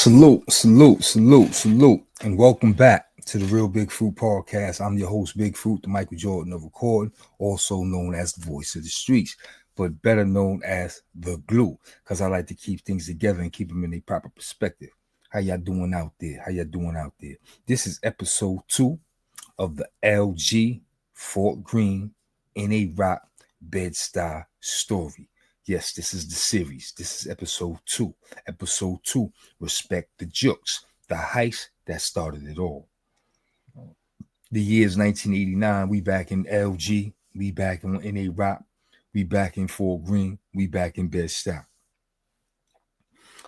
Salute, and welcome back to the Real Big Fruit Podcast. I'm your host, Big Fruit, the Michael Jordan of recording, also known as the voice of the streets, but better known as the glue, because I like to keep things together and keep them in a proper perspective. How y'all doing out there? This is episode 2 of the LG Fort Greene NA Rock Bedstuy story. Yes, this is the series. This is episode 2. Episode 2, Respect the Jooks, the heist that started it all. The year is 1989. We back in LG. We back on NA Rock. We back in Fort Greene. We back in Bedstuy.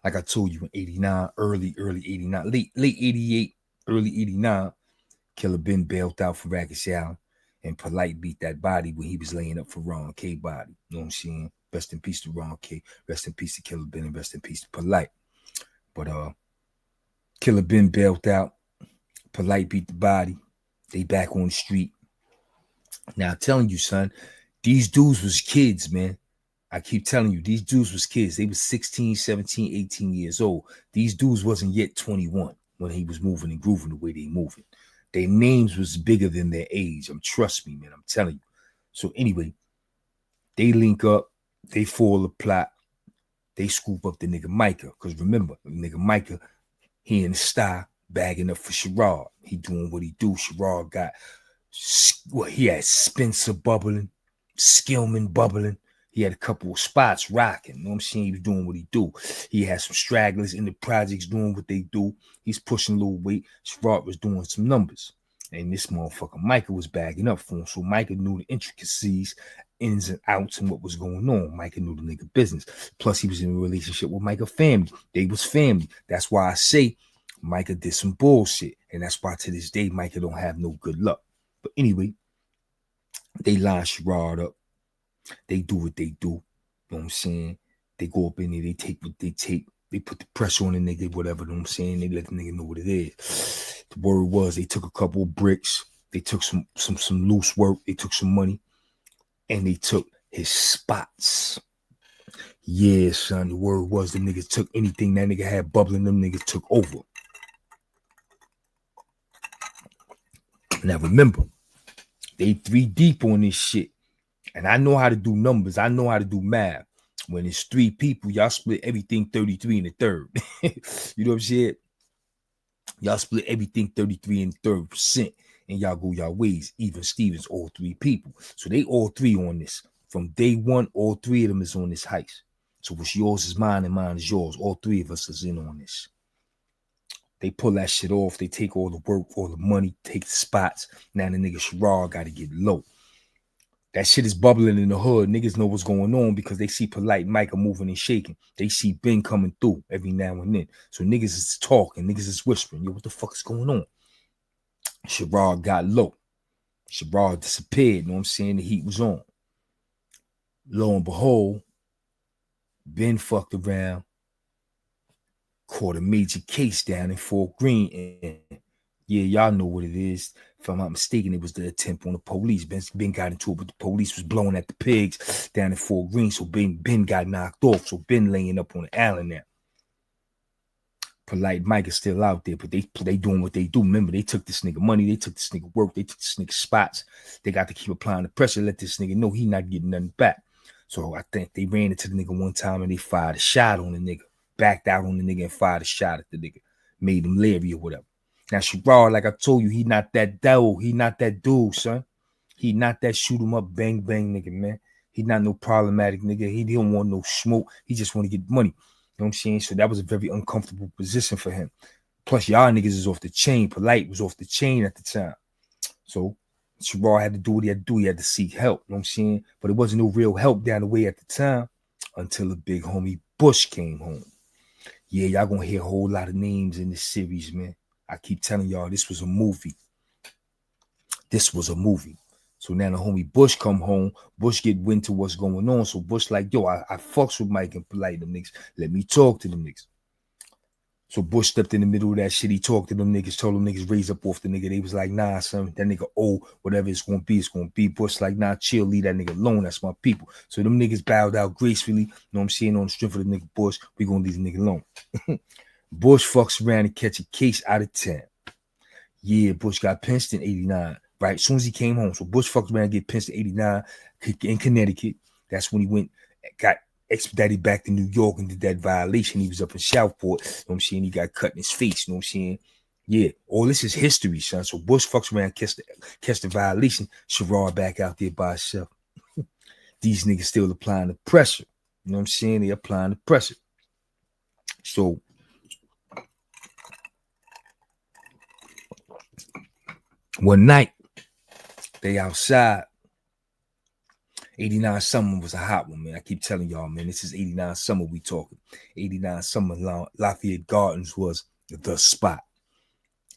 Like I told you, in 89, early 89, late 88, early 89, Killer been bailed out for Rackets Allen, and Polite beat that body when he was laying up for Ron K body. You know what I'm saying? Rest in peace to Ron K. Rest in peace to Killer Ben, and rest in peace to Polite. But Killer Ben bailed out. Polite beat the body. They back on the street. Now, I'm telling you, son, these dudes was kids, man. I keep telling you, these dudes was kids. They was 16, 17, 18 years old. These dudes wasn't yet 21 when he was moving and grooving the way they moving. Their names was bigger than their age. Trust me, man. I'm telling you. So anyway, they link up. They foil the plot. They scoop up the nigga Micah. Because remember, the nigga Micah, he in the style bagging up for Sherrod. He doing what he do. Sherrod got, he had Spencer bubbling, Skillman bubbling. He had a couple of spots rocking. You know what I'm saying? He was doing what he do. He had some stragglers in the projects doing what they do. He's pushing a little weight. Sherrod was doing some numbers. And this motherfucker Micah was bagging up for him. So Micah knew the intricacies, ins and outs, and what was going on. Micah knew the nigga business. Plus, he was in a relationship with Micah family. They was family. That's why I say Micah did some bullshit. And that's why to this day, Micah don't have no good luck. But anyway, they line Sherrod up. They do what they do. You know what I'm saying? They go up in there. They take what they take. They put the pressure on the nigga, whatever. You know what I'm saying? They let the nigga know what it is. The word was they took a couple of bricks. They took some loose work. They took some money. And they took his spots. Yeah, son. The word was the niggas took anything that nigga had bubbling. Them niggas took over. Now remember, they 3 deep on this shit. And I know how to do numbers. I know how to do math. When it's 3 people, y'all split everything 33 in the third. You know what I'm saying? Y'all split everything 33 in the third percent. And y'all go y'all ways. Even Stevens, all 3 people. So they all 3 on this. From day one, all 3 of them is on this heist. So what's yours is mine and mine is yours. All 3 of us is in on this. They pull that shit off. They take all the work, all the money, take the spots. Now the nigga Sherrod got to get low. That shit is bubbling in the hood. Niggas know what's going on because they see Polite Micah moving and shaking. They see Ben coming through every now and then. So niggas is talking. Niggas is whispering. Yo, what the fuck is going on? Sherrod got low. Sherrod disappeared. You know what I'm saying? The heat was on. Lo and behold, Ben fucked around, caught a major case down in Fort Greene. And yeah, y'all know what it is. If I'm not mistaken, it was the attempt on the police. Ben got into it, but the police was blowing at the pigs down in Fort Greene. So Ben got knocked off. So Ben laying up on the island now. Polite Mike is still out there, but they doing what they do. Remember, they took this nigga money. They took this nigga work. They took this nigga spots. They got to keep applying the pressure. Let this nigga know he not getting nothing back. So I think they ran into the nigga one time and they fired a shot on the nigga. Backed out on the nigga and fired a shot at the nigga. Made him leery or whatever. Now, Sherrod, like I told you, he not that dude. He not that dude, son. He not that shoot him up, bang, bang nigga, man. He not no problematic nigga. He don't want no smoke. He just want to get money. You know what I'm saying? So that was a very uncomfortable position for him. Plus, y'all niggas is off the chain. Polite was off the chain at the time. So Sherrod had to do what he had to do. He had to seek help. You know what I'm saying? But it wasn't no real help down the way at the time until the big homie Bush came home. Yeah, y'all gonna hear a whole lot of names in this series, man. I keep telling y'all, this was a movie. This was a movie. So now the homie Bush come home. Bush get wind to what's going on. So Bush like, yo, I fucks with Mike and Polite them niggas. Let me talk to them niggas. So Bush stepped in the middle of that shit. He talked to them niggas, told them niggas raise up off the nigga. They was like, nah, son, that nigga whatever it's gonna be, it's gonna be. Bush like, nah, chill, leave that nigga alone. That's my people. So them niggas bowed out gracefully. You know what I'm saying? On the strength of the nigga Bush, we gonna leave the nigga alone. Bush fucks around and catch a case out of 10. Yeah, Bush got pinched in 89, right? As soon as he came home. So Bush fucked around and get pinched in 89 in Connecticut. That's when he got expedited back to New York and did that violation. He was up in Southport. You know what I'm saying? He got cut in his face. You know what I'm saying? Yeah, all this is history, son. So Bush fucks around, catch the violation. Sherrod back out there by himself. These niggas still applying the pressure. You know what I'm saying? They applying the pressure. So one night, they outside. 89 summer was a hot one, man. I keep telling y'all, man, this is 89 summer we talking. 89 summer, Lafayette Gardens was the spot.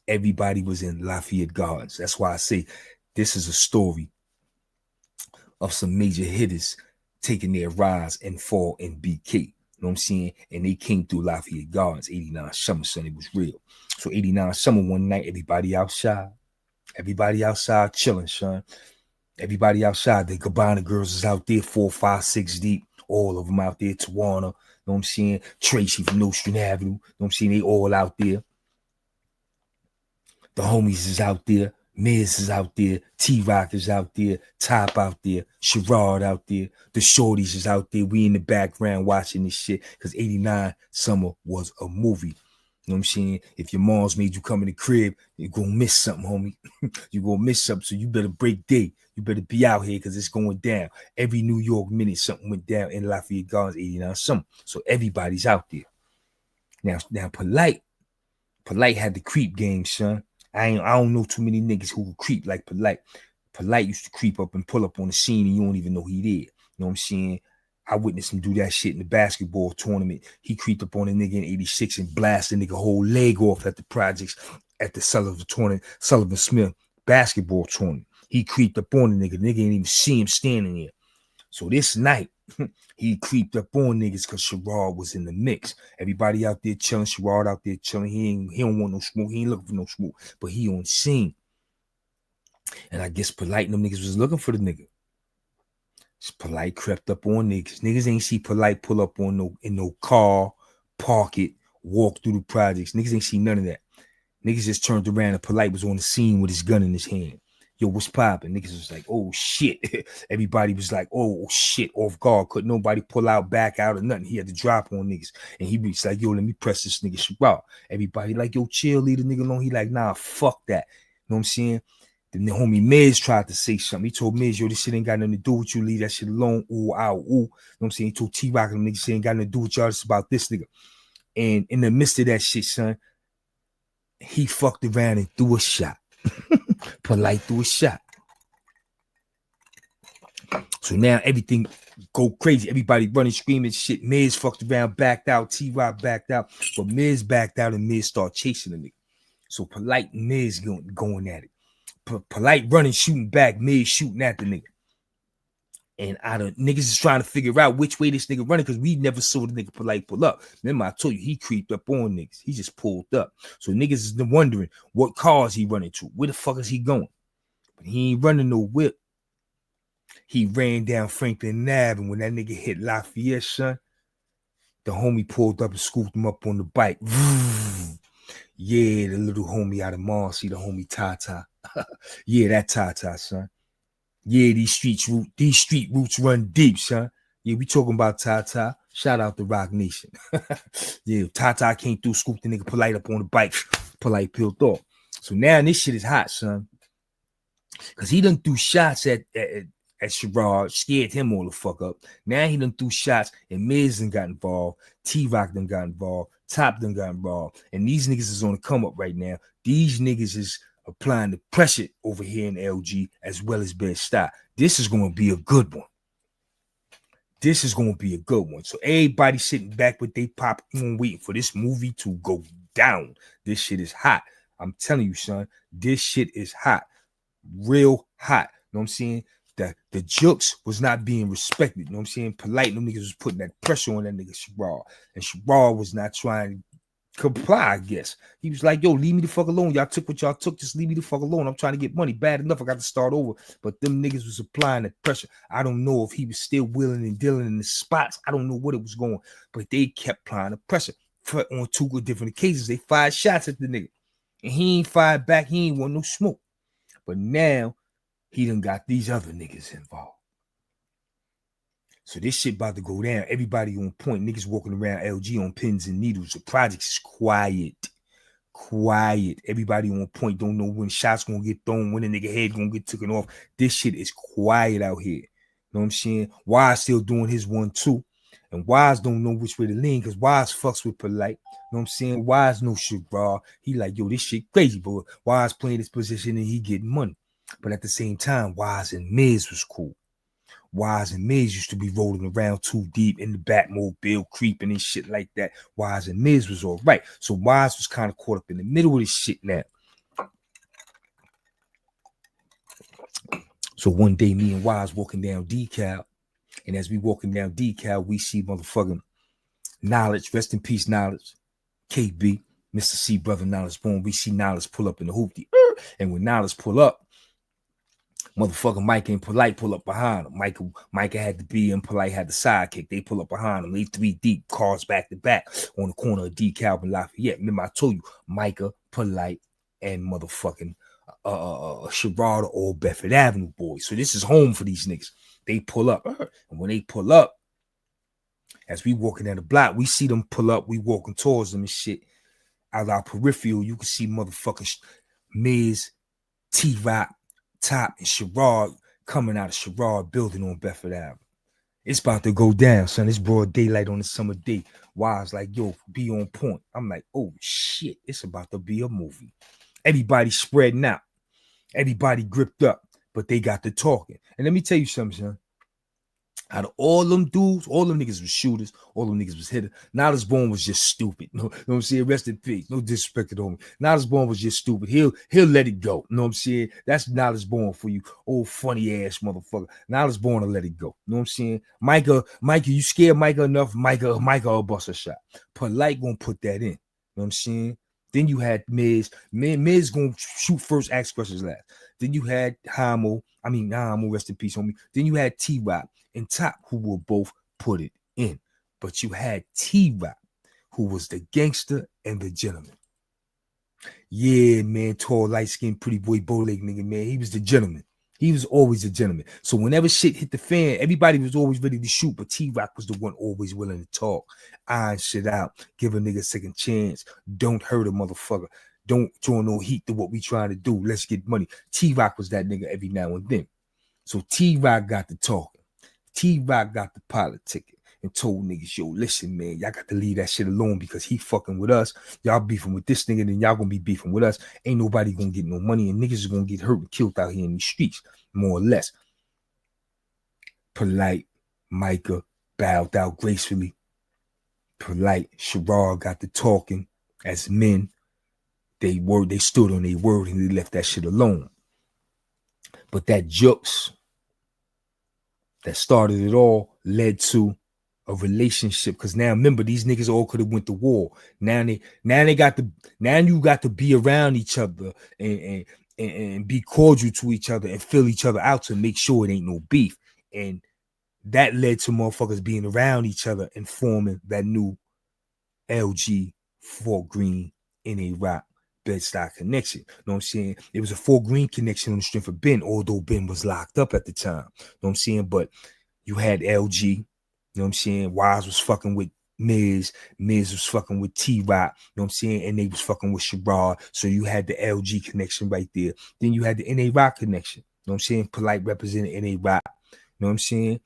Everybody was in Lafayette Gardens. That's why I say this is a story of some major hitters taking their rise and fall in BK. You know what I'm saying? And they came through Lafayette Gardens, 89 summer, son. It was real. So 89 summer, one night, everybody outside chilling, son. Everybody outside. The Gabbana girls is out there, 4, 5, 6 deep. All of them out there. Tawana, you know what I'm saying? Tracy from Nostrand Avenue. You know what I'm saying? They all out there. The homies is out there. Miz is out there. T-Rock is out there. Top out there. Sherrod out there. The shorties is out there. We in the background watching this shit. Because 89 summer was a movie. You know what I'm saying? If your mom's made you come in the crib, you're going to miss something, homie. You're going to miss something. So you better break day. You better be out here because it's going down. Every New York minute, something went down in Lafayette Gardens, 89 summer. So everybody's out there. Now Polite had the creep game, son. I don't know too many niggas who could creep like Polite. Polite used to creep up and pull up on the scene and you don't even know he there. You know what I'm saying? I witnessed him do that shit in the basketball tournament. He creeped up on a nigga in 86 and blasted a nigga whole leg off at the projects at the Sullivan Smith basketball tournament. He creeped up on the nigga. The nigga didn't even see him standing there. So this night, he creeped up on niggas because Sherrod was in the mix. Everybody out there chilling. Sherrod out there chilling. He don't want no smoke. He ain't looking for no smoke. But he on scene. And I guess Polite and them niggas was looking for the nigga. Polite crept up on niggas. Niggas ain't see Polite pull up on no car, park it, walk through the projects. Niggas ain't see none of that. Niggas just turned around and Polite was on the scene with his gun in his hand. Yo, what's poppin'? Niggas was like, oh shit. Everybody was like, oh shit, off guard. Couldn't nobody pull out, back out or nothing. He had to drop on niggas. And he was like, yo, let me press this nigga Sherrod. Everybody like, yo, chill, leave the nigga alone. He like, nah, fuck that. You know what I'm saying? Then the homie Miz tried to say something. He told Miz, yo, this shit ain't got nothing to do with you. Leave that shit alone. Ooh, ow, ooh. You know what I'm saying? He told T-Rock and them niggas shit ain't got nothing to do with y'all. It's about this nigga. And in the midst of that shit, son, he fucked around and threw a shot. Polite threw a shot. So now everything go crazy. Everybody running, screaming shit. Miz fucked around, backed out. T-Rock backed out. But Miz backed out and Miz started chasing the nigga. So Polite and Miz going at it. Polite running, shooting back. Miz shooting at the nigga. And niggas is trying to figure out which way this nigga running because we never saw the nigga Polite pull up. Remember, I told you he creeped up on niggas. He just pulled up. So niggas is wondering what cars he running to. Where the fuck is he going? But he ain't running no whip. He ran down Franklin Ave, and when that nigga hit Lafayette, son, the homie pulled up and scooped him up on the bike. Yeah, the little homie out of Marcy, the homie Tata. Yeah, that Tata, son. Yeah, these street roots run deep, son. Yeah, we talking about Tata. Shout out to Rock Nation. Yeah, Tata came through, scooped the nigga Polite up on the bike. Polite peeled off. So now this shit is hot, son. Because he done threw shots at Sherrod, scared him all the fuck up. Now he done threw shots and Miz done got involved. T-Rock done got involved. Top done got involved. And these niggas is on the come up right now. These niggas is applying the pressure over here in LG as well as Bedstuy. This is going to be a good one. This is going to be a good one. So everybody sitting back with they popcorn waiting for this movie to go down. This shit is hot. I'm telling you, son, this shit is hot. Real hot. You know what I'm saying? The Jooks was not being respected. You know what I'm saying? Polite, them niggas was putting that pressure on that nigga Sherrod. And Sherrod was not trying to comply, I guess. He was like, yo, leave me the fuck alone. Y'all took what y'all took. Just leave me the fuck alone. I'm trying to get money. Bad enough, I got to start over. But them niggas was applying that pressure. I don't know if he was still willing and dealing in the spots. I don't know what it was going. But they kept applying the pressure. on 2 good different occasions. They fired shots at the nigga. And he ain't fired back. He ain't want no smoke. But now he done got these other niggas involved. So this shit about to go down. Everybody on point. Niggas walking around LG on pins and needles. The projects is quiet. Quiet. Everybody on point. Don't know when shots gonna get thrown, when a nigga head gonna get taken off. This shit is quiet out here. You know what I'm saying? Wise still doing his 1-2. And Wise don't know which way to lean because Wise fucks with Polite. You know what I'm saying? Wise no shit, bro. He like, yo, this shit crazy, bro. Wise playing this position and he getting money. But at the same time, Wise and Miz was cool. Wise and Miz used to be rolling around too deep in the Batmobile, creeping and shit like that. Wise and Miz was all right. So Wise was kind of caught up in the middle of this shit now. So one day, me and Wise walking down Decal. And as we walking down Decal, we see motherfucking Knowledge, rest in peace, Knowledge, KB, Mr. C, brother Knowledge Born. We see Knowledge pull up in the hoopty. And when Knowledge pull up, motherfucking Micah and Polite pull up behind him. Micah had to be and Polite had the sidekick. They pull up behind him. They 3 deep cars back to back on the corner of DeKalb and Lafayette. Remember, I told you, Micah, Polite, and motherfucking Sherrod, all Bedford Avenue boys. So this is home for these niggas. They pull up. And when they pull up, as we walking down the block, we see them pull up. We walking towards them and shit. Out of our peripheral, you can see motherfucking Miz, T-Rock, Top, and Sherrod coming out of Sherrod building on Bedford Avenue. It's about to go down, son. It's broad daylight on a summer day. Wise like, yo, be on point. I'm like, oh shit, it's about to be a movie. Everybody spreading out. Everybody gripped up, but they got to talking. And let me tell you something, son. Out of all them dudes, all them niggas was shooters, all them niggas was hitters. Knowledge Born was just stupid. You know what I'm saying? Rest in peace. No disrespect to him. Knowledge Born was just stupid. He'll let it go. You know what I'm saying? That's Knowledge Born for you. Old funny ass motherfucker. Knowledge Born will let it go. You know what I'm saying? Micah, you scared Micah enough? Micah will bust a shot. Polite gonna put that in. You know what I'm saying? Then you had Miz. Miz gonna shoot first, ask questions last. Then you had Hamo, rest in peace, homie. Then you had T-Rock and Top, who will both put it in. But you had T-Rock, who was the gangster and the gentleman. Yeah, man, tall, light-skinned, pretty boy, bow-leg nigga, man. He was the gentleman. He was always a gentleman. So whenever shit hit the fan, everybody was always ready to shoot, but T-Rock was the one always willing to talk. Iron shit out. Give a nigga a second chance. Don't hurt a motherfucker. Don't throw no heat to what we trying to do. Let's get money. T-Rock was that nigga every now and then. So T-Rock got to talking. T-Rock got the politicking and told niggas, yo, listen, man, y'all got to leave that shit alone because he fucking with us. Y'all beefing with this nigga, then y'all gonna be beefing with us. Ain't nobody gonna get no money, and niggas is gonna get hurt and killed out here in these streets, more or less. Polite, Micah bowed out gracefully. Polite, Sherrod got to talking as men. They stood on their word and they left that shit alone. But that Jooks that started it all led to a relationship. Because now remember, these niggas all could have went to war. Now you got to be around each other and be cordial to each other and fill each other out to make sure it ain't no beef. And that led to motherfuckers being around each other and forming that new LG Fort Greene in a rock Bedstuy connection. You know what I'm saying? It was a Fort Greene connection on the strength of Ben, although Ben was locked up at the time. You know what I'm saying? But you had LG, you know what I'm saying? Wise was fucking with Miz was fucking with T-Rock, you know what I'm saying? And they was fucking with Sherrod. So you had the LG connection right there. Then you had the NA Rock connection. You know what I'm saying? Polite represented NA Rock. You know what I'm saying?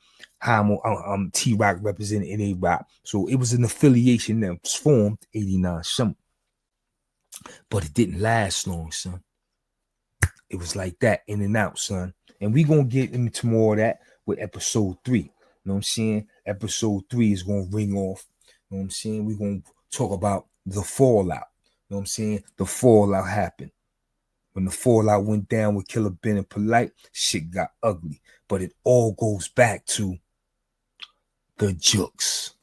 T-Rock represented NA Rock. So it was an affiliation that was formed 89 something. But it didn't last long, son. It was like that, in and out, son. And we gonna get into more of that with episode 3. You know what I'm saying? Episode 3 is gonna ring off. You know what I'm saying? We're gonna talk about the fallout. You know what I'm saying? The fallout happened. When the fallout went down with Killer Ben and Polite, shit got ugly. But it all goes back to the Jooks,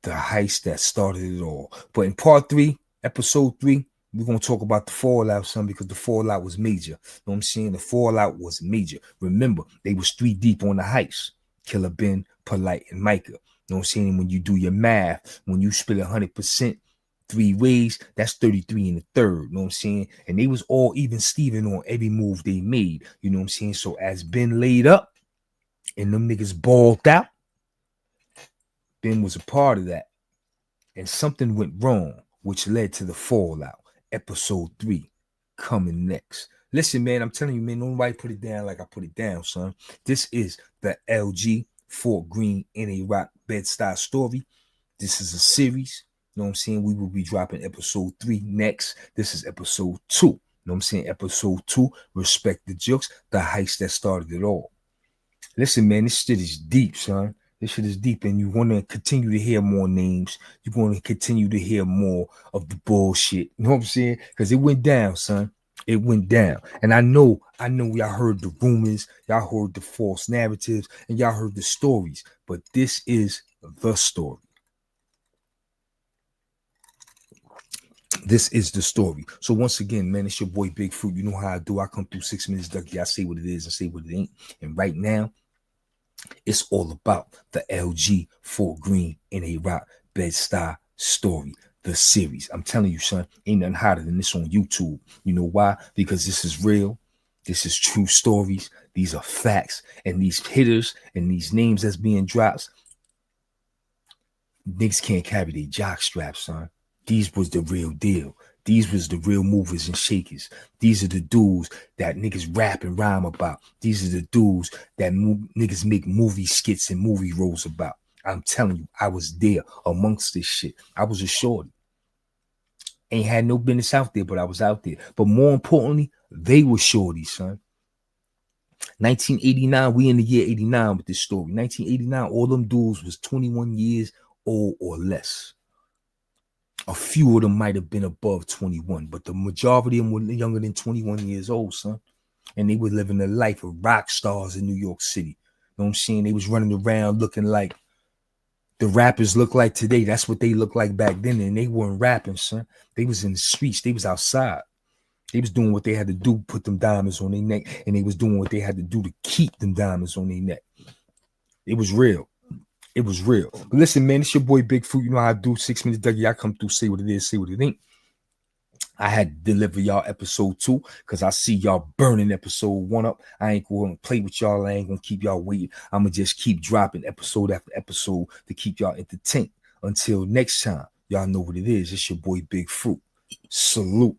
the heist that started it all. But in part 3, episode 3, we're going to talk about the fallout, son, because the fallout was major. You know what I'm saying? The fallout was major. Remember, they was 3 deep on the heist. Killer Ben, Polite, and Micah. You know know what I'm saying? When you do your math, when you split 100%, 3 ways, that's 33 in the third, you know what I'm saying? And they was all even Steven on every move they made, you know what I'm saying? So as Ben laid up and them niggas balled out, Ben was a part of that. And something went wrong, which led to the fallout. Episode 3 coming next. Listen, man, I'm telling you, man, nobody put it down like I put it down, son. This is the LG Fort Greene in Iraq Bedstuy story. This is a series. You know what I'm saying? We will be dropping episode 3 next. This is episode 2. You know what I'm saying? Episode 2, Respect the Jooks, the heist that started it all. Listen, man, this shit is deep, son. This shit is deep, and you want to continue to hear more names. You're going to continue to hear more of the bullshit. You know what I'm saying? Because it went down, son. It went down. And I know y'all heard the rumors, y'all heard the false narratives, and y'all heard the stories. But this is the story. This is the story. So once again, man, it's your boy Big Fruit. You know how I do. I come through 6 minutes, Ducky. I say what it is and say what it ain't. And right now, it's all about the LG Fort Greene in Iraq Bedstuy story, the series. I'm telling you, son, ain't nothing hotter than this on YouTube. You know why? Because this is real. This is true stories. These are facts. And these hitters and these names that's being dropped, niggas can't carry their jock straps, son. These was the real deal. These was the real movers and shakers. These are the dudes that niggas rap and rhyme about. These are the dudes that niggas make movie skits and movie roles about. I'm telling you, I was there amongst this shit. I was a shorty. Ain't had no business out there, but I was out there. But more importantly, they were shorties, son. 1989, we in the year 89 with this story. 1989, all them dudes was 21 years old or less. A few of them might have been above 21, but the majority of them were younger than 21 years old, son. And they were living the life of rock stars in New York City. You know what I'm saying? They was running around looking like the rappers look like today. That's what they looked like back then. And they weren't rapping, son. They was in the streets. They was outside. They was doing what they had to do, put them diamonds on their neck. And they was doing what they had to do to keep them diamonds on their neck. It was real. It was real. But listen, man, it's your boy Big Fruit. You know how I do. 6 minutes, Dougie. I come through, say what it is, say what it ain't. I had to deliver y'all episode 2 because I see y'all burning episode 1 up. I ain't going to play with y'all. I ain't going to keep y'all waiting. I'm going to just keep dropping episode after episode to keep y'all entertained. Until next time, y'all know what it is. It's your boy Big Fruit. Salute.